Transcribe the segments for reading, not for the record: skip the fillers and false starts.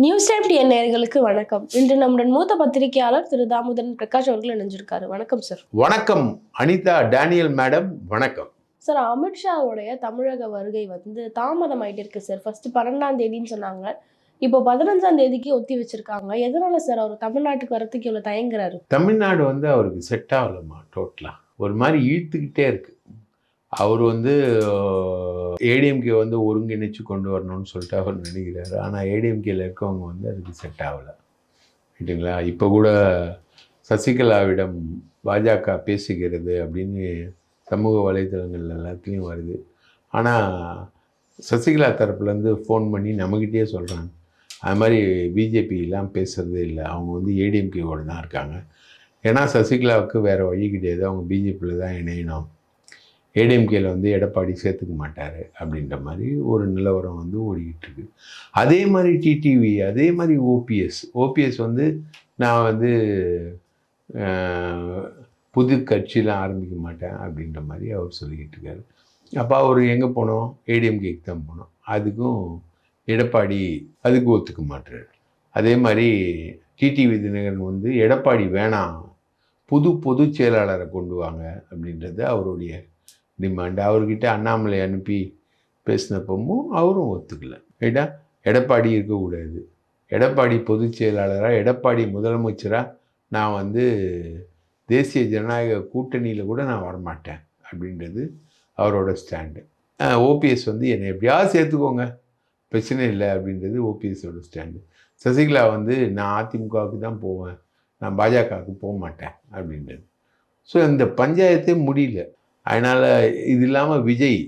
News time TN நேயர்களுக்கு வணக்கம். இன்று நம்முடன் மூத்த பத்திரிகையாளர் திரு தாமோதரன் பிரகாஷ் அவர்கள் இணைஞ்சிருக்காரு. வணக்கம் சார். வணக்கம் அனிதா டேனியல் மேடம். வணக்கம் சார். அமித்ஷாவுடைய தமிழக வருகை தாமதம் ஆயிட்டு இருக்கு சார். ஃபர்ஸ்ட் 12ஆம் தேதின்னு சொன்னாங்க, இப்போ 15ஆம் தேதிக்கு ஒத்தி வச்சிருக்காங்க. எதனால சார் அவர் தமிழ்நாட்டுக்கு வரத்துக்கு இவ்வளவு தயங்குறாரு? தமிழ்நாடு அவருக்கு செட் ஆகலமா. டோட்டலா ஒரு மாதிரி இழுத்துக்கிட்டே இருக்கு. அவர் ஏடிஎம்கே ஒருங்கிணைச்சு கொண்டு வரணும்னு சொல்லிட்டு அவர் நினைக்கிறாரு. ஆனால் ஏடிஎம்கேல இருக்கவங்க அதுக்கு செட் ஆகலை. ரைட்டுங்களா? இப்போ கூட சசிகலாவிடம் பாஜக பேசுகிறது அப்படின்னு சமூக வலைதளங்கள் எல்லாத்துலேயும் வருது. ஆனால் சசிகலா தரப்புலேருந்து ஃபோன் பண்ணி நம்மக்கிட்டே சொல்கிறாங்க, அது மாதிரி பிஜேபியெலாம் பேசுகிறதே இல்லை, அவங்க ஏடிஎம்கேவோடு தான் இருக்காங்க. ஏன்னா சசிகலாவுக்கு வேறு வழி கிடையாது, அவங்க பிஜேபியில் தான் இணையணும், ஏடிஎம்கேல எடப்பாடி சேர்த்துக்க மாட்டார் அப்படின்ற மாதிரி ஒரு நிலவரம் ஓடிக்கிட்டு இருக்கு. அதே மாதிரி டிடிவி, அதே மாதிரி ஓபிஎஸ் நான் புது கட்சியெலாம் ஆரம்பிக்க மாட்டேன் அப்படின்ற மாதிரி அவர் சொல்லிக்கிட்டு இருக்காரு. அப்போ அவர் எங்கே போனோம்? ஏடிஎம்கேக்கு தான் போனோம். அதுக்கும் எடப்பாடி அதுக்கு ஒத்துக்க மாட்டார். அதே மாதிரி டிடிவி தினகரன் எடப்பாடி வேணாம், பொதுச் செயலாளரை கொண்டு வாங்க அப்படின்றது அவருடைய டிமாண்ட். அவர்கிட்ட அண்ணாமலை அனுப்பி பேசினப்பவும் அவரும் ஒத்துக்கலை. ரைட்டா? எடப்பாடி இருக்கக்கூடாது, எடப்பாடி பொதுச் செயலாளராக, எடப்பாடி முதலமைச்சராக நான் தேசிய ஜனநாயக கூட்டணியில் கூட நான் வரமாட்டேன் அப்படின்றது அவரோட ஸ்டாண்டு. ஓபிஎஸ் என்னை எப்படியாவது சேர்த்துக்கோங்க, பிரச்சனை இல்லை அப்படின்றது ஓபிஎஸோட ஸ்டாண்டு. சசிகலா நான் அதிமுகவுக்கு தான் போவேன், நான் பாஜகவுக்கு போக மாட்டேன் அப்படின்றது. ஸோ இந்த பஞ்சாயத்தே முடியல. அதனால் இது இல்லாமல் விஜய்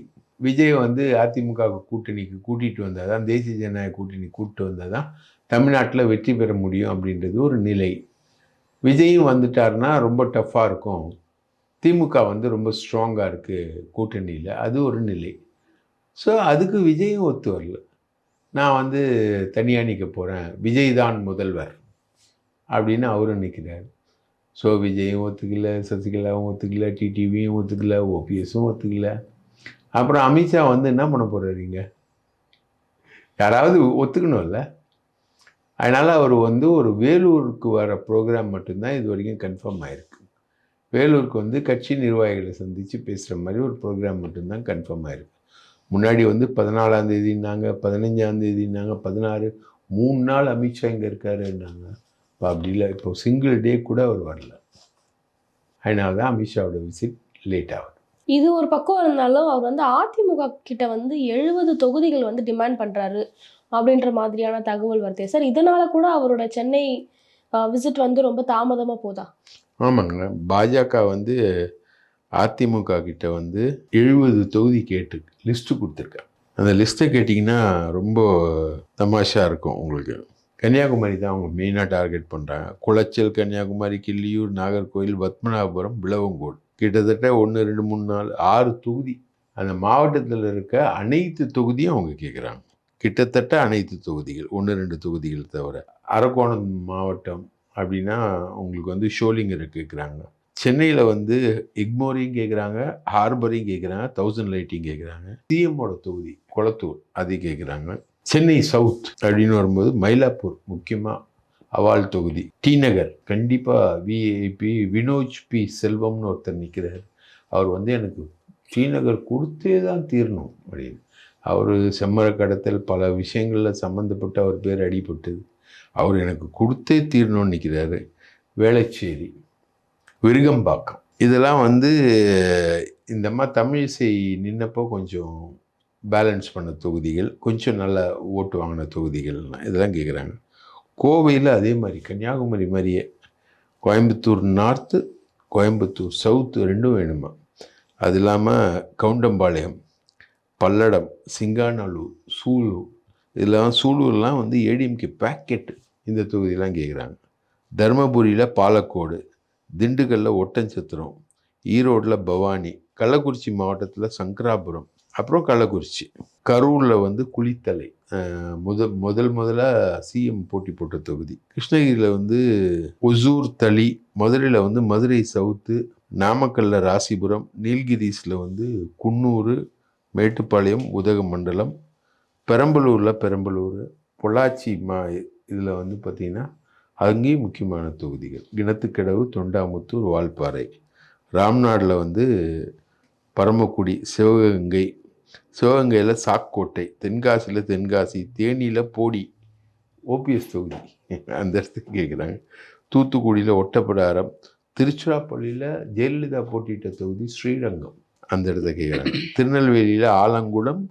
அதிமுக கூட்டணிக்கு கூட்டிகிட்டு வந்தால் தான், தேசிய ஜனநாயக கூட்டணி கூப்பிட்டு வந்தால் தான் தமிழ்நாட்டில் வெற்றி பெற முடியும் அப்படின்றது ஒரு நிலை. விஜயும் வந்துட்டார்னா ரொம்ப டஃப்பாக இருக்கும், திமுக ரொம்ப ஸ்ட்ராங்காக இருக்குது கூட்டணியில், அது ஒரு நிலை. ஸோ அதுக்கு விஜயும் ஒத்து வரல. நான் தனியாக நிற்க போகிறேன், விஜய் தான் முதல்வர் அப்படின்னு அவரும் நிற்கிறார். ஸோ விஜயும் ஒத்துக்கல, சசிகலாவும் ஒத்துக்கல, டிடிவியும் ஒத்துக்கல, ஓபிஎஸும் ஒத்துக்கல. அப்புறம் அமித்ஷா என்ன பண்ண போகிறாருங்க? யாராவது ஒத்துக்கணும்ல. அதனால் அவர் ஒரு வேலூருக்கு வர ப்ரோக்ராம் மட்டும்தான் இது வரைக்கும் கன்ஃபார்ம் ஆகிருக்கு. வேலூருக்கு கட்சி நிர்வாகிகளை சந்தித்து பேசுகிற மாதிரி ஒரு ப்ரோக்ராம் மட்டும்தான் கன்ஃபார்ம் ஆகிருக்கு. முன்னாடி 14ஆம் தேதினாங்க, 15ஆம் தேதினாங்க, 16, 3 நாள் அமித்ஷா இங்கே இருக்காருன்னாங்க. இப்போ அப்படி இல்லை, இப்போ சிங்கிள் டே கூட அவர் வரல. அதனால தான் அமித்ஷாவோட விசிட் லேட் ஆகுது. இது ஒரு பக்கம் இருந்தாலும் அவர் அதிமுக கிட்ட 70 தொகுதிகள் டிமாண்ட் பண்ணுறாரு அப்படின்ற மாதிரியான தகவல் வருது சார். இதனால கூட அவரோட சென்னை விசிட் ரொம்ப தாமதமாக போதா? ஆமாங்க. பாஜக அதிமுக கிட்ட 70 தொகுதி கேட்டு லிஸ்ட்டு கொடுத்துருக்காங்க. அந்த லிஸ்ட்டை கேட்டிங்கன்னா ரொம்ப தமாஷா இருக்கும் உங்களுக்கு. கன்னியாகுமரி தான் அவங்க மெயினாக டார்கெட் பண்ணுறாங்க. குளச்சல், கன்னியாகுமரி, கிள்ளியூர், நாகர்கோவில், பத்மநாபபுரம், விளவங்கோடு, கிட்டத்தட்ட 1, 2, 3, 4, 6 தொகுதி. அந்த மாவட்டத்தில் இருக்க அனைத்து தொகுதியும் அவங்க கேட்குறாங்க. கிட்டத்தட்ட அனைத்து தொகுதிகள், 1, 2 தொகுதிகள் தவிர. அரக்கோணம் மாவட்டம் அப்படின்னா உங்களுக்கு ஷோலிங்கரை கேட்குறாங்க. சென்னையில் எக்மோரையும் கேட்குறாங்க, ஹார்பரையும் கேட்குறாங்க, 1000 லைட்டையும் கேட்குறாங்க. சிஎம்மோட தொகுதி கொளத்தூர் அதையும் கேட்குறாங்க. சென்னை சவுத் அப்படின்னு வரும்போது மயிலாப்பூர் முக்கியமாக அவால் தொகுதி. டி நகர் கண்டிப்பாக விஐபி வினோஜ் பி செல்வம்னு ஒருத்தர் நிற்கிறார். அவர் எனக்கு டி நகர் கொடுத்தே தான் தீரணும் அப்படின்னு. அவர் செம்மர கடத்தல் பல விஷயங்களில் சம்மந்தப்பட்டு அவர் பேர் அடிபட்டது. அவர் எனக்கு கொடுத்தே தீரணும்னு நிற்கிறாரு. வேளச்சேரி, விருகம்பாக்கம், இதெல்லாம் இந்த மாதிரி தமிழிசை நின்னப்போ கொஞ்சம் பேலன்ஸ் பண்ண தொகுதிகள், கொஞ்சம் நல்லா ஓட்டு வாங்கின தொகுதிகள்லாம் இதெல்லாம் கேட்குறாங்க. கோவையில் அதே மாதிரி கன்னியாகுமரி மாதிரியே கோயம்புத்தூர் நார்த்து, கோயம்புத்தூர் சவுத்து ரெண்டும் வேணுமா. அது இல்லாமல் கவுண்டம்பாளையம், பல்லடம், சிங்காநல்லூர், சூலூர், இதெல்லாம் சூலூர்லாம் ஏடிஎம்கே பேக்கெட்டு, இந்த தொகுதியெலாம் கேட்குறாங்க. தருமபுரியில் பாலக்கோடு, திண்டுக்கல்லில் ஒட்டன்சத்திரம், ஈரோடில் பவானி, கள்ளக்குறிச்சி மாவட்டத்தில் சங்கராபுரம், அப்புறம் கள்ளக்குறிச்சி, கரூரில் குளித்தலை, முதலாக சிஎம் போட்டி போட்ட தொகுதி. கிருஷ்ணகிரியில் ஒசூர், தளி, மதுரையில் மதுரை சவுத்து, நாமக்கல்லில் ராசிபுரம், நீல்கிரிஸில் குன்னூர், மேட்டுப்பாளையம், உதகமண்டலம், பெரம்பலூரில் பெரம்பலூர், பொள்ளாச்சி இதில் வந்து பார்த்திங்கன்னா அங்கேயும் முக்கியமான தொகுதிகள். கிணத்துக்கடவு, தொண்டாமுத்தூர், வால்பாறை. ராம்நாடில் வந்து பரமக்குடி, சிவகங்கை, சிவகங்கையில் சாக்கோட்டை, தென்காசியில் தென்காசி, தேனியில் போடி, ஓபிஎஸ் தொகுதி அந்த இடத்துக்கு கேட்குறாங்க. தூத்துக்குடியில் ஒட்டப்பிடாரம், திருச்சிராப்பள்ளியில் ஜெயலலிதா போட்டியிட்ட தொகுதி ஸ்ரீரங்கம், அந்த இடத்த கேட்குறாங்க. திருநெல்வேலியில் ஆலங்குளம்,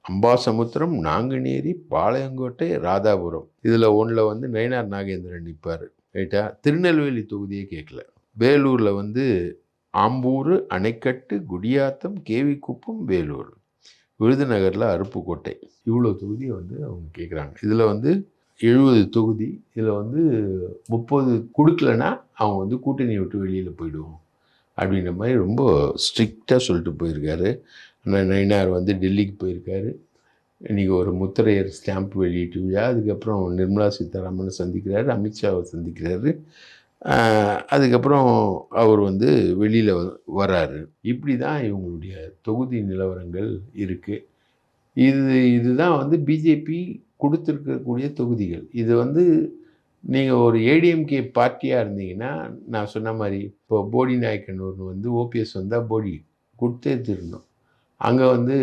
அம்பாசமுத்திரம், நாங்குநேரி, பாளையங்கோட்டை, ராதாபுரம். இதில் ஒன்றில் வந்து நயினார் நாகேந்திரன் நிற்பார். ரைட்டா? திருநெல்வேலி தொகுதியே கேட்கல. வேலூரில் வந்து ஆம்பூர், அணைக்கட்டு, குடியாத்தம், கேவிக்குப்பம், வேலூர். விருதுநகரில் அருப்புக்கோட்டை. இவ்வளோ தொகுதியை வந்து அவங்க கேட்குறாங்க. இதில் வந்து 70 தொகுதி. இதில் வந்து 30 கொடுக்கலன்னா அவங்க வந்து கூட்டணி விட்டு வெளியில் போயிடுவோம் அப்படின்ற மாதிரி ரொம்ப ஸ்ட்ரிக்டாக சொல்லிட்டு போயிருக்காரு. ஆனால் நயினார் வந்து டெல்லிக்கு போயிருக்காரு. இன்றைக்கி ஒரு முத்திரையர் ஸ்டாம்ப் வெளியிட்டு விழா. அதுக்கப்புறம் நிர்மலா சீதாராமனை சந்திக்கிறாரு, அமித்ஷாவை சந்திக்கிறாரு. அதுக்கப்புறம் அவர் வந்து வெளியில் வராரு. இப்படி தான் இவங்களுடைய தொகுதி நிலவரங்கள் இருக்குது. இதுதான் வந்து பிஜேபி கொடுத்துருக்கக்கூடிய தொகுதிகள். இது வந்து நீங்கள் ஒரு ஏடிஎம்கே பார்ட்டியாக இருந்தீங்கன்னா, நான் சொன்ன மாதிரி இப்போ போடி நாயக்கனூர்னு வந்து ஓபிஎஸ் வந்தால் போடி கொடுத்தே திருந்தோம். அங்கே வந்து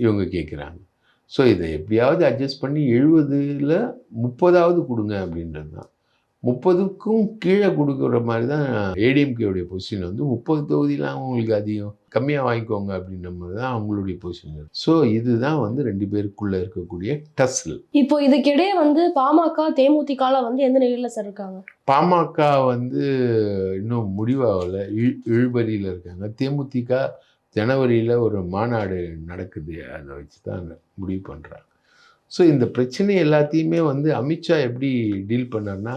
இவங்க கேட்குறாங்க. ஸோ இதை எப்படியாவது அட்ஜஸ்ட் பண்ணி 70ல் 30ஆவது கொடுங்க அப்படின்றது தான். 30க்கும் கீழே கொடுக்குற மாதிரி தான் ஏடிஎம்கேவுடைய பொசிஷன். வந்து 30 தொகுதியெலாம் அவங்களுக்கு அதிகம், கம்மியாக வாங்கிக்கோங்க அப்படின்ற மாதிரி தான் அவங்களுடைய பொசிஷன். ஸோ இதுதான் வந்து 2 பேருக்குள்ளே இருக்கக்கூடிய டஸ்ல். இப்போ இதுக்கிடையே வந்து பாமக, தேமுதிகல வந்து எந்த நிலையில் சார் இருக்காங்க? பாமக வந்து இன்னும் முடிவாகலை, இழுபறியில் இருக்காங்க. தேமுதிக ஜனவரியில் ஒரு மாநாடு நடக்குது, அதை வச்சு தான் முடிவு பண்ணுறாங்க. ஸோ இந்த பிரச்சனை எல்லாத்தையுமே வந்து அமித்ஷா எப்படி டீல் பண்ணார்னா,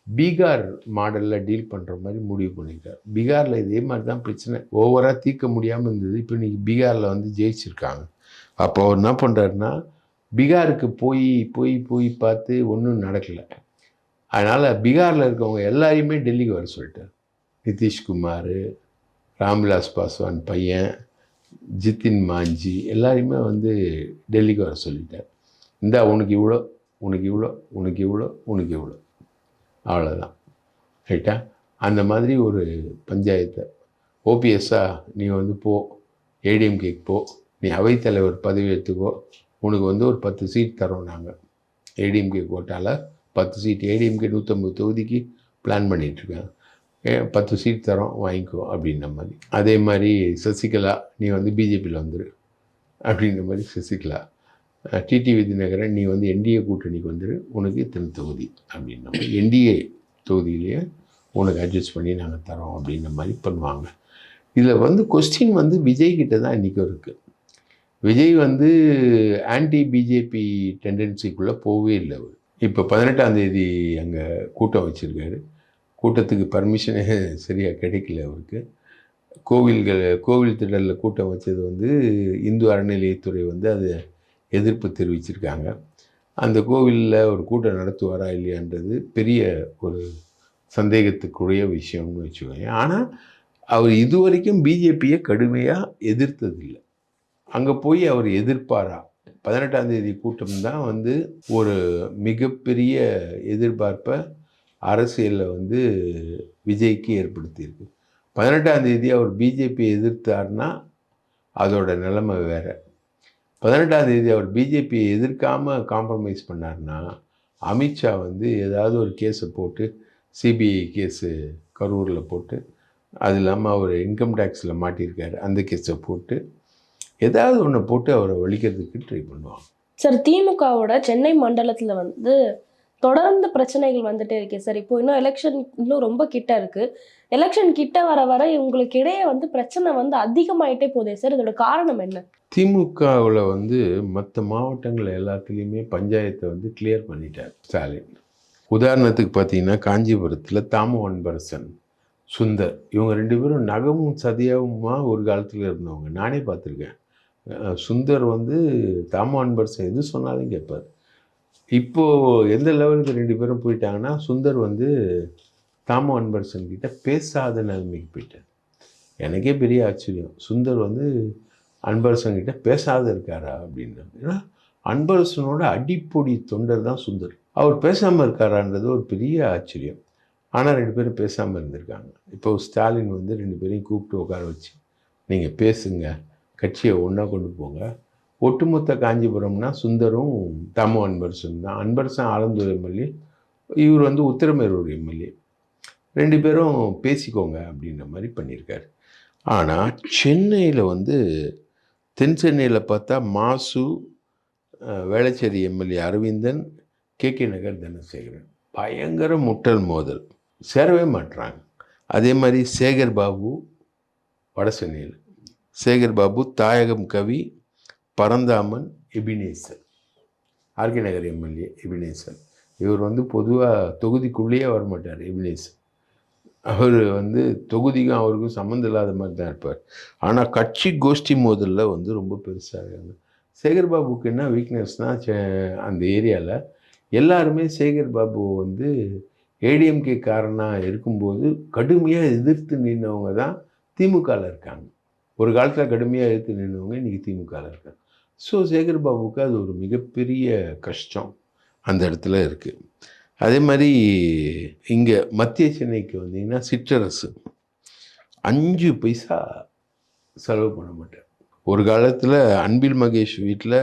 பீகார் மாடலில் டீல் பண்ணுற மாதிரி முடிவு பண்ணியிருக்கார். பீகாரில் இதே மாதிரி தான் பிரச்சனை ஓவராக தீர்க்க முடியாமல் இருந்தது. இப்போ இன்றைக்கி பீகாரில் வந்து ஜெயிச்சிருக்காங்க. அப்போ அவர் என்ன பண்ணுறாருன்னா, பீகாருக்கு போய் போய் போய் பார்த்து ஒன்றும் நடக்கலை. அதனால் பீகாரில் இருக்கவங்க எல்லாரையுமே டெல்லிக்கு வர சொல்லிட்டார். நிதிஷ்குமார், ராம்விலாஸ் பாஸ்வான் பையன், ஜித்தின் மாஞ்சி எல்லாரையுமே வந்து டெல்லிக்கு வர சொல்லிட்டார். இந்தா உனக்கு இவ்வளோ, உனக்கு இவ்வளோ, உனக்கு இவ்வளோ, உனக்கு இவ்வளோ, அவ்வளோதான். ரைட்டா? அந்த மாதிரி ஒரு பஞ்சாயத்தை ஓபிஎஸ்ஸா நீ வந்து போ, ஏடிஎம்கேக்கு போ, நீ அவைத்தலைவர் பதவி எடுத்துக்கோ, உனக்கு வந்து ஒரு 10 சீட் தரோம் நாங்கள். ஏடிஎம்கே கோட்டாவில் 10 சீட், ஏடிஎம்கே 150 தொகுதிக்கு பிளான் பண்ணிகிட்ருக்கேன், 10 சீட் தரோம் வாங்கிக்கோ அப்படின்ற மாதிரி. அதே மாதிரி சசிகலா நீ வந்து பிஜேபியில் வந்துரு அப்படின்ற மாதிரி சசிகலா. டிடிவி தினகரன் நீ வந்து என்டிஏ கூட்டணிக்கு வந்துரு, உனக்கு இத்தனை தொகுதி அப்படின்ற மாதிரி என்டிஏ தொகுதியிலேயே உனக்கு அட்ஜஸ்ட் பண்ணி நாங்கள் தரோம் அப்படின்ற மாதிரி பண்ணுவாங்க. இதில் வந்து கொஸ்டின் வந்து விஜய் கிட்ட தான் இன்றைக்கும் இருக்குது. விஜய் வந்து ஆன்டி பிஜேபி டெண்டன்சிக்குள்ளே போகவே இல்லை. அவர் இப்போ 18ஆம் தேதி அங்கே கூட்டம் வச்சுருக்காரு. கூட்டத்துக்கு பர்மிஷனே சரியாக கிடைக்கல அவருக்கு. கோவில் திடலில் கூட்டம் வச்சது வந்து இந்து அறநிலையத்துறை வந்து அது எதிர்ப்பு தெரிவிச்சிருக்காங்க. அந்த கோவிலில் ஒரு கூட்டம் நடத்துவாரா இல்லையான்றது பெரிய ஒரு சந்தேகத்துக்குரிய விஷயம்னு வச்சுக்கோங்க. ஆனால் அவர் இதுவரைக்கும் பிஜேபியை கடுமையாக எதிர்த்ததில்லை. அங்கே போய் அவர் எதிர்ப்பாரா? 18ஆம் தேதி கூட்டம் தான் வந்து ஒரு மிகப்பெரிய எதிர்பார்ப்பை அரசியலில் வந்து விஜய்க்கு ஏற்படுத்தியிருக்கு. 18ஆம் தேதி அவர் பிஜேபியை எதிர்த்தார்னா அதோட நிலைமை வேறு. 18ஆம் தேதி அவர் பிஜேபியை எதிர்க்காமல் காம்ப்ரமைஸ் பண்ணார்னா, அமித்ஷா வந்து ஏதாவது ஒரு கேஸை போட்டு, சிபிஐ கேஸு கரூரில் போட்டு, அது இல்லாமல் அவர் இன்கம் டேக்ஸில் மாட்டியிருக்காரு, அந்த கேஸை போட்டு ஏதாவது ஒன்று போட்டு அவரை ஒழிக்கிறதுக்கு ட்ரை பண்ணுவாங்க. சார், திமுகவோட சென்னை மண்டலத்தில் வந்து தொடர்ந்து பிரச்சனைகள் வந்துட்டே இருக்கே சார். இப்போ இன்னும் எலெக்ஷன் இன்னும் ரொம்ப கிட்ட இருக்கு. எலெக்ஷன் கிட்ட வர வர இவங்களுக்கு இடையே வந்து பிரச்சனை வந்து அதிகமாயிட்டே போதே சார். இதோட காரணம் என்ன? திமுகவில் வந்து மற்ற மாவட்டங்கள் எல்லாத்துலேயுமே பஞ்சாயத்தை வந்து கிளியர் பண்ணிட்டார் ஸ்டாலின். உதாரணத்துக்கு பார்த்தீங்கன்னா, காஞ்சிபுரத்தில் தாமு அன்பரசன், சுந்தர், இவங்க 2 பேரும் நகமும் சதியாவுமா ஒரு காலத்தில் இருந்தவங்க. நானே பார்த்துருக்கேன். சுந்தர் வந்து தாமு அன்பரசன் எது சொன்னாலும் கேட்பார். இப்போது எந்த லெவலுக்கு 2 பேரும் போயிட்டாங்கன்னா, சுந்தர் வந்து தாமு அன்பரசன் கிட்ட பேசாத நிலைமைக்கு போயிட்டார். எனக்கே பெரிய ஆச்சரியம். சுந்தர் வந்து அன்பரசன் கிட்ட பேசாத இருக்காரா அப்படின்னு. ஏன்னா அன்பரசனோட அடிப்பொடி தொண்டர் தான் சுந்தர். அவர் பேசாமல் இருக்காரான்றது ஒரு பெரிய ஆச்சரியம். ஆனால் 2 பேரும் பேசாமல் இருந்திருக்காங்க. இப்போ ஸ்டாலின் வந்து 2 பேரையும் கூப்பிட்டு உட்கார வச்சு, நீங்கள் பேசுங்க, கட்சியை ஒன்றா கொண்டு போங்க. ஒட்டுமொத்த காஞ்சிபுரம்னா சுந்தரும் தாமோ அன்பரசன் தான். அன்பரசன் ஆலந்தூர் எம்எல்ஏ, இவர் வந்து உத்திரமேரூர் எம்எல்ஏ. 2 பேரும் பேசிக்கோங்க அப்படின்ற மாதிரி பண்ணியிருக்காரு. ஆனால் சென்னையில் வந்து தென் சென்னையில் பார்த்தா மாசு, வேளச்சேரி எம்எல்ஏ அரவிந்தன், கே நகர் தனசேகரன் பயங்கர முட்டல் மோதல், சேரவே மாட்டுறாங்க. அதே மாதிரி சேகர் பாபு வட சென்னையில், சேகர் பாபு, தாயகம் கவி, பரந்தாமன், எபினேசர், ஆர்கே நகர் எம்எல்ஏ எபினேசர். இவர் வந்து பொதுவாக தொகுதிக்குள்ளேயே வரமாட்டார். எபினேசர் அவர் வந்து தொகுதிக்கும் அவருக்கும் சம்மந்தம் இல்லாத மாதிரி தான் இருப்பார். ஆனால் கட்சி கோஷ்டி மோதலில் வந்து ரொம்ப பெருசாக இருக்காங்க. சேகர் பாபுக்கு என்ன வீக்னஸ்னால், அந்த ஏரியாவில் எல்லாருமே சேகர் பாபு வந்து ஏடிஎம்கே காரனாக இருக்கும்போது கடுமையாக எதிர்த்து நின்றவங்க தான் திமுகவில் இருக்காங்க. ஒரு காலத்தில் கடுமையாக எதிர்த்து நின்றவங்க இன்றைக்கி திமுகவில் இருக்காங்க. ஸோ சேகர் பாபுக்கு அது ஒரு மிகப்பெரிய கஷ்டம் அந்த இடத்துல இருக்குது. அதே மாதிரி இங்கே மத்திய சென்னைக்கு வந்தீங்கன்னா சிற்றரசு 5 பைசா செலவு பண்ண மாட்டார். ஒரு காலத்தில் அன்பில் மகேஷ் வீட்டில்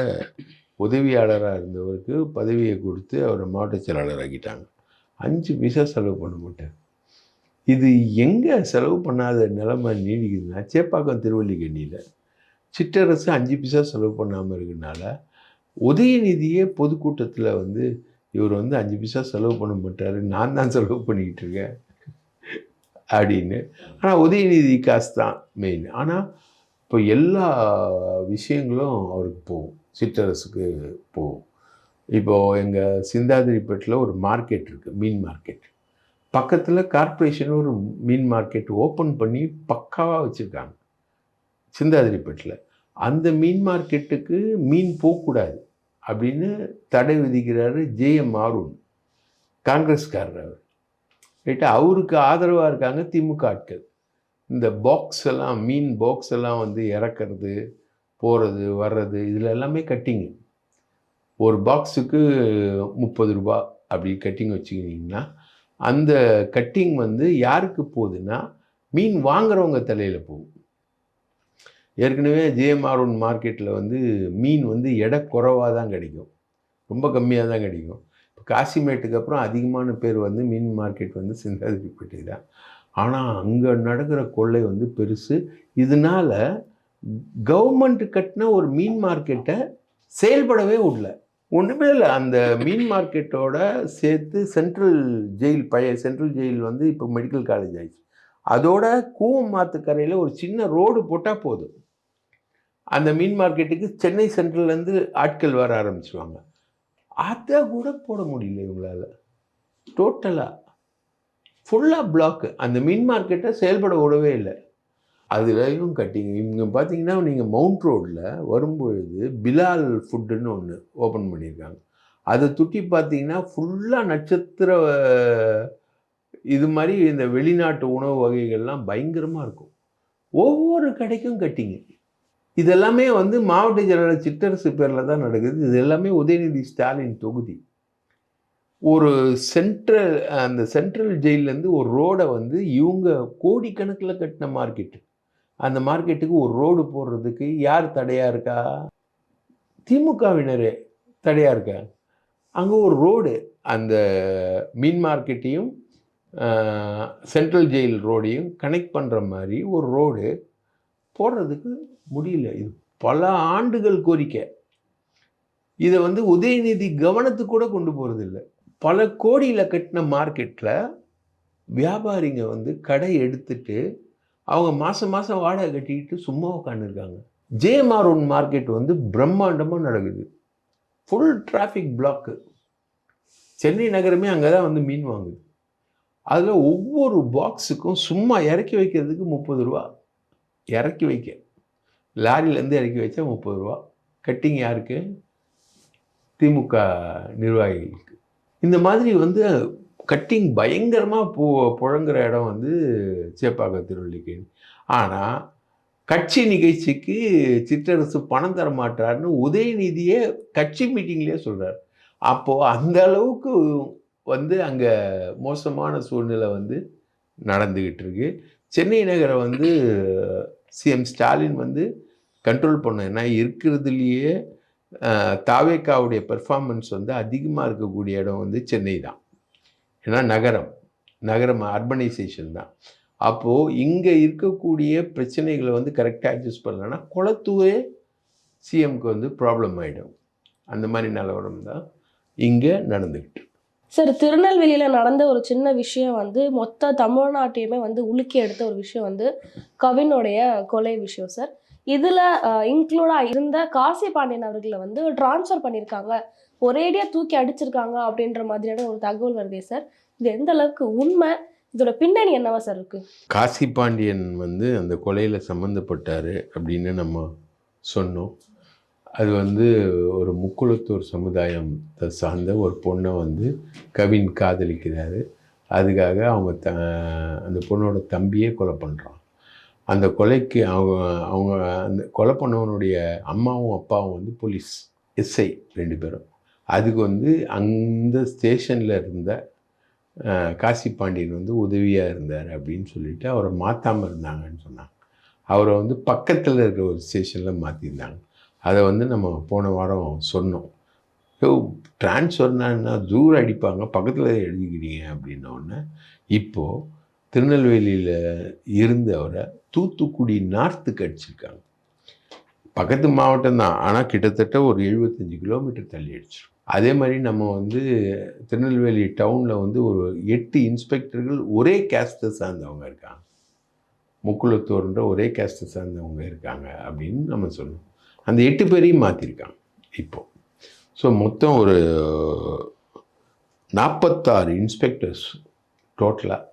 உதவியாளராக இருந்தவருக்கு பதவியை கொடுத்து அவரை மாவட்ட செயலாளர் ஆக்கிட்டாங்க. 5 பைசா செலவு பண்ண மாட்டார். இது எங்கே செலவு பண்ணாத நிலைமை நீடிக்குதுன்னா, சேப்பாக்கம் திருவல்லிக்கேணியில் சிற்றரசு 5 பைசா செலவு பண்ணாமல் இருக்கனால உதயநிதியே பொதுக்கூட்டத்தில் வந்து இவர் வந்து 5 பைசா செலவு பண்ண மாட்டார், நான் தான் செலவு பண்ணிக்கிட்டு இருக்கேன் அப்படின்னு. ஆனால் உதயநிதி காசு தான் மெயின். ஆனால் இப்போ எல்லா விஷயங்களும் அவருக்கு போகும், சிற்றரசுக்கு போகும். இப்போது எங்கள் சிந்தாதிரிப்பேட்டில் ஒரு மார்க்கெட் இருக்குது, மீன் மார்க்கெட். பக்கத்தில் கார்ப்பரேஷன் ஒரு மீன் மார்க்கெட் ஓப்பன் பண்ணி பக்காவாக வச்சுருக்காங்க சிந்தாதிரிப்பேட்டில். அந்த மீன் மார்க்கெட்டுக்கு மீன் போகக்கூடாது அப்படின்னு தடை விதிக்கிறாரு ஜேஎம் ஆரூன், காங்கிரஸ்காரர் அவர். ரைட்டா, அவருக்கு ஆதரவாக இருக்காங்க திமுக ஆட்கள். இந்த பாக்ஸ் எல்லாம், மீன் பாக்ஸ் எல்லாம் வந்து இறக்கிறது, போகிறது வர்றது, இதில் எல்லாமே கட்டிங்கு. ஒரு பாக்ஸுக்கு 30 ரூபா அப்படி கட்டிங் வச்சுக்கிட்டிங்கன்னா, அந்த கட்டிங் வந்து யாருக்கு போகுதுன்னா மீன் வாங்குறவங்க தலையில் போகும். ஏற்கனவே ஜேஎம் ஆரூன் மார்க்கெட்டில் வந்து மீன் வந்து எடை குறைவாக தான் கிடைக்கும், ரொம்ப கம்மியாக தான் கிடைக்கும். இப்போ காசிமேட்டுக்கு அப்புறம் அதிகமான பேர் வந்து மீன் மார்க்கெட் வந்து சிந்தாதிரிப்பேட்டை தான். ஆனால் அங்கே நடக்கிற கொள்ளை வந்து பெருசு. இதனால் கவர்மெண்ட் கட்டின ஒரு மீன் மார்க்கெட்டை செயல்படவே விடல, ஒன்றுமே இல்லை. அந்த மீன் மார்க்கெட்டோட சேர்த்து சென்ட்ரல் ஜெயில், பழைய சென்ட்ரல் ஜெயில் வந்து இப்போ மெடிக்கல் காலேஜ் ஆயிடுச்சு. அதோட கூவமாத்துக்கரையில் ஒரு சின்ன ரோடு போட்டால் போதும், அந்த மீன் மார்க்கெட்டுக்கு சென்னை சென்ட்ரல்லேருந்து ஆட்கள் வர ஆரம்பிச்சுவாங்க. அதை கூட போட முடியல இவங்களால். டோட்டலாக ஃபுல்லாக பிளாக்கு. அந்த மீன் மார்க்கெட்டை செயல்பட விடவே இல்லை. அதுலேயும் கட்டிங்க. இவங்க பார்த்தீங்கன்னா, நீங்கள் மவுண்ட் ரோடில் வரும்பொழுது பிலால் ஃபுட்டுன்னு ஒன்று ஓப்பன் பண்ணியிருக்காங்க. அதை துட்டி பார்த்தீங்கன்னா ஃபுல்லாக நட்சத்திர இது மாதிரி இந்த வெளிநாட்டு உணவு வகைகள்லாம் பயங்கரமாக இருக்கும். ஒவ்வொரு கடைக்கும் கட்டிங்க. இதெல்லாமே வந்து மாவட்ட செயலாளர் சிற்றரசு பேரில் தான் நடக்குது. இது எல்லாமே உதயநிதி ஸ்டாலின் தொகுதி. ஒரு அந்த சென்ட்ரல் ஜெயிலேருந்து ஒரு ரோடை வந்து இவங்க கோடிக்கணக்கில் கட்டின மார்க்கெட்டு. அந்த மார்க்கெட்டுக்கு ஒரு ரோடு போடுறதுக்கு யார் தடையாக இருக்கா? திமுகவினரே தடையாக இருக்கா? அங்கே ஒரு ரோடு, அந்த மீன் மார்க்கெட்டையும் சென்ட்ரல் ஜெயில் ரோடையும் கனெக்ட் பண்ணுற மாதிரி ஒரு ரோடு போடுறதுக்கு முடியல. இது பல ஆண்டுகள் கோரிக்கை. இதை வந்து உதயநிதி கவனத்துக்கு கூட கொண்டு போகிறதில்ல. பல கோடியில் கட்டின மார்க்கெட்டில் வியாபாரிங்க வந்து கடை எடுத்துட்டு அவங்க மாதம் மாதம் வாடகை கட்டிக்கிட்டு சும்மா உட்காந்துருக்காங்க. ஜேஎம் ஆரூன் மார்க்கெட் வந்து பிரம்மாண்டமாக நடக்குது, ஃபுல் டிராஃபிக் பிளாக்கு. சென்னை நகரமே அங்கே தான் வந்து மீன் வாங்குது. அதில் ஒவ்வொரு பாக்ஸுக்கும் சும்மா இறக்கி வைக்கிறதுக்கு 30 ரூபா. இறக்கி வைக்க லாரியிலேருந்து இறக்கி வச்சா 30 ரூபா. கட்டிங் யாருக்கு? திமுக நிர்வாகிகளுக்கு. இந்த மாதிரி வந்து கட்டிங் பயங்கரமாக புழங்குற இடம் வந்து சேப்பாக்கம் திருவல்லிக்கேணி. ஆனால் கட்சி நிகழ்ச்சிக்கு சிற்றரசு பணம் தர மாட்டார்னு உதயநிதியே கட்சி மீட்டிங்லேயே சொல்கிறார். அப்போது அந்த அளவுக்கு வந்து அங்கே மோசமான சூழ்நிலை வந்து நடந்துக்கிட்டு இருக்கு. சென்னை நகரை வந்து சிஎம் ஸ்டாலின் வந்து கண்ட்ரோல் பண்ண, ஏன்னா இருக்கிறதுலையே தாவேக்காவுடைய பெர்ஃபார்மன்ஸ் வந்து அதிகமாக இருக்கக்கூடிய இடம் வந்து சென்னை தான். ஏன்னா நகரம் அர்பனைசேஷன் தான். அப்போது இங்கே இருக்கக்கூடிய பிரச்சனைகளை வந்து கரெக்டாக அட்ஜஸ்ட் பண்ணலன்னா குளத்தூரே சிஎம்க்கு வந்து ப்ராப்ளம் ஆகிடும். அந்த மாதிரி நிலவரம் தான் இங்கே நடந்துக்கிட்டு. சார், திருநெல்வேலியில் நடந்த ஒரு சின்ன விஷயம் வந்து மொத்த தமிழ்நாட்டையுமே வந்து உலுக்கி எடுத்த ஒரு விஷயம் வந்து கவினுடைய கொலை விஷயம் சார். இதில் இன்க்ளூடாக இருந்த காசி பாண்டியன் அவர்களை வந்து ட்ரான்ஸ்ஃபர் பண்ணியிருக்காங்க, ஒரேடியாக தூக்கி அடிச்சிருக்காங்க அப்படின்ற மாதிரியான ஒரு தகவல் வருதே சார். இது எந்த அளவுக்கு உண்மை, இதோட பின்னணி என்னவா சார் இருக்குது? காசி பாண்டியன் வந்து அந்த கொலையில் சம்மந்தப்பட்டார் அப்படின்னு நம்ம சொன்னோம். அது வந்து ஒரு முக்குளத்தூர் சமுதாயத்தை சார்ந்த ஒரு பொண்ணை வந்து கவின் காதலிக்கிறாரு. அதுக்காக அவங்க அந்த பொண்ணோட தம்பியே கொலை பண்ணுறான். அந்த கொலைக்கு அவங்க அந்த கொலை பண்ணவனுடைய அம்மாவும் அப்பாவும் வந்து போலீஸ் எஸ்ஐ 2 பேரும். அதுக்கு வந்து அந்த ஸ்டேஷனில் இருந்த காசி பாண்டியன் வந்து உதவியாக இருந்தார் அப்படின்னு சொல்லிட்டு அவரை மாற்றாமல் இருந்தாங்கன்னு சொன்னாங்க. அவரை வந்து பக்கத்தில் இருக்கிற ஒரு ஸ்டேஷனில் மாற்றிருந்தாங்க. அதை வந்து நம்ம போன வாரம் சொன்னோம். ட்ரான்ஸ்ஃபர்னா தூரம் அடிப்பாங்க, பக்கத்தில் எழுதிக்கிறீங்க அப்படின்னோடனே இப்போது திருநெல்வேலியில் இருந்தவரை தூத்துக்குடி நார்த்துக்கு அடிச்சிருக்காங்க. பக்கத்து மாவட்டம் தான், ஆனால் கிட்டத்தட்ட ஒரு 75 கிலோமீட்டர் தள்ளி அடிச்சிருக்கோம். அதே மாதிரி நம்ம வந்து திருநெல்வேலி டவுனில் வந்து ஒரு 8 இன்ஸ்பெக்டர்கள் ஒரே கேஸ்ட்டை சார்ந்தவங்க இருக்காங்க, முக்குளத்தூர்ன்ற ஒரே கேஸ்ட்டை சார்ந்தவங்க இருக்காங்க அப்படின்னு நம்ம சொல்லணும். அந்த 8 பேரையும் மாற்றிருக்காங்க இப்போது. ஸோ மொத்தம் ஒரு 46 இன்ஸ்பெக்டர்ஸ் டோட்டலாக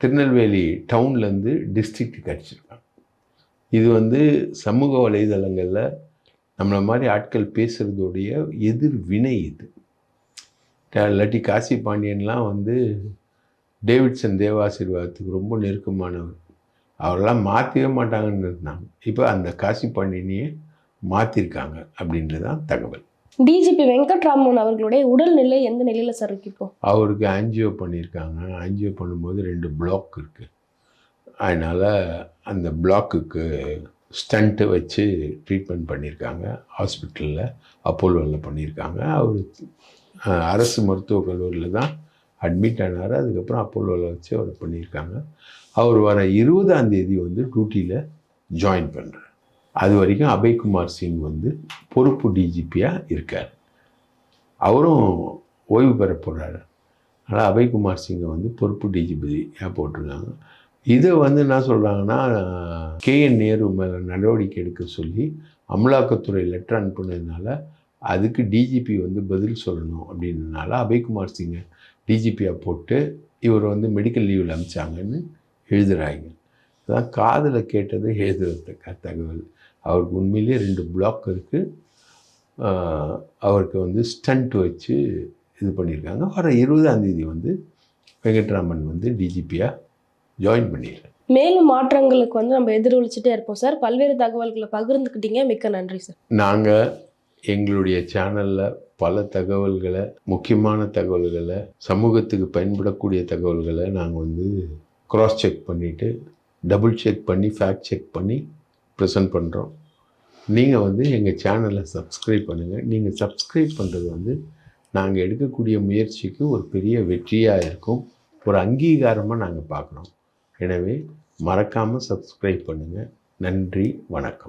திருநெல்வேலி டவுன்லேருந்து டிஸ்ட்ரிக்ட்டுக்கு அடிச்சிருக்காங்க. இது வந்து சமூக வலைதளங்களில் நம்மளை மாதிரி ஆட்கள் பேசுகிறதோடைய எதிர்வினை இது. இல்லாட்டி காசி பாண்டியன்லாம் வந்து டேவிட்சன் தேவாசீர்வாதத்துக்கு ரொம்ப நெருக்கமானவர். அவரெல்லாம் மாற்றவே மாட்டாங்கன்னு இருந்தாங்க. இப்போ அந்த காசி பாண்டியனையே மாற்றிருக்காங்க அப்படின்றதான் தகவல். டிஜிபி வெங்கட்ராமன் அவர்களுடைய உடல்நிலை எந்த நிலையில் சார் இருக்கு இப்போ? அவருக்கு ஆன்ஜியோ பண்ணியிருக்காங்க. ஆன்ஜியோ பண்ணும்போது 2 பிளாக் இருக்குது. அதனால் அந்த பிளாக்குக்கு ஸ்டண்ட்டு வச்சு ட்ரீட்மெண்ட் பண்ணியிருக்காங்க. ஹாஸ்பிட்டலில் அப்போலோவில் பண்ணியிருக்காங்க. அவர் அரசு மருத்துவக் கல்லூரியில் தான் அட்மிட் ஆனார். அதுக்கப்புறம் அப்போலோவில் வச்சு அவர் பண்ணியிருக்காங்க. அவர் வர 20ஆம் தேதி வந்து டியூட்டியில் ஜாயின் பண்ணுறார். அது வரைக்கும் அபய்குமார் சிங் வந்து பொறுப்பு டிஜிபியாக இருக்கார். அவரும் ஓய்வு பெற போகிறாரு. அதனால் அபய்குமார் சிங்கை வந்து பொறுப்பு டிஜிபியாக போட்டிருக்காங்க. இதை வந்து என்ன சொல்கிறாங்கன்னா, கேஎன் நேரு மேலே நடவடிக்கை எடுக்க சொல்லி அமலாக்கத்துறை லெட்டர் அனுப்புனதுனால அதுக்கு டிஜிபி வந்து பதில் சொல்லணும் அப்படின்றதுனால அபய்குமார் சிங்கை டிஜிபியாக போட்டு இவர் வந்து மெடிக்கல் லீவில் அனுப்பிச்சாங்கன்னு எழுதுகிறாங்க. அதான் காதில் கேட்டது எழுதுறதுக்கு தகவல். அவருக்கு உண்மையிலேயே 2 பிளாக் இருக்குது. அவருக்கு வந்து ஸ்டண்ட் வச்சு இது பண்ணியிருக்காங்க. வர 20ஆம் தேதி வந்து வெங்கட்ராமன் வந்து டிஜிபியாக ஜாயின் பண்ணிடுறார். மேலும் மாற்றங்களுக்கு வந்து நம்ம எதிரொலிச்சுட்டே இருப்போம் சார். பல்வேறு தகவல்களை பகிர்ந்துக்கிட்டீங்க, மிக்க நன்றி சார். நாங்கள் எங்களுடைய சேனலில் பல தகவல்களை, முக்கியமான தகவல்களை, சமூகத்துக்கு பயன்படக்கூடிய தகவல்களை நாங்கள் வந்து க்ராஸ் செக் பண்ணிவிட்டு, டபுள் செக் பண்ணி, ஃபேக்ட் செக் பண்ணி ப்ரெசென்ட் பண்ணுறோம். நீங்கள் வந்து எங்கள் சேனலை சப்ஸ்கிரைப் பண்ணுங்கள். நீங்கள் சப்ஸ்கிரைப் பண்ணுறது வந்து நாங்கள் எடுக்கக்கூடிய முயற்சிக்கு ஒரு பெரிய வெற்றியாக இருக்கும், ஒரு அங்கீகாரமாக நாங்கள் பார்க்குறோம். எனவே மறக்காமல் சப்ஸ்கிரைப் பண்ணுங்கள். நன்றி, வணக்கம்.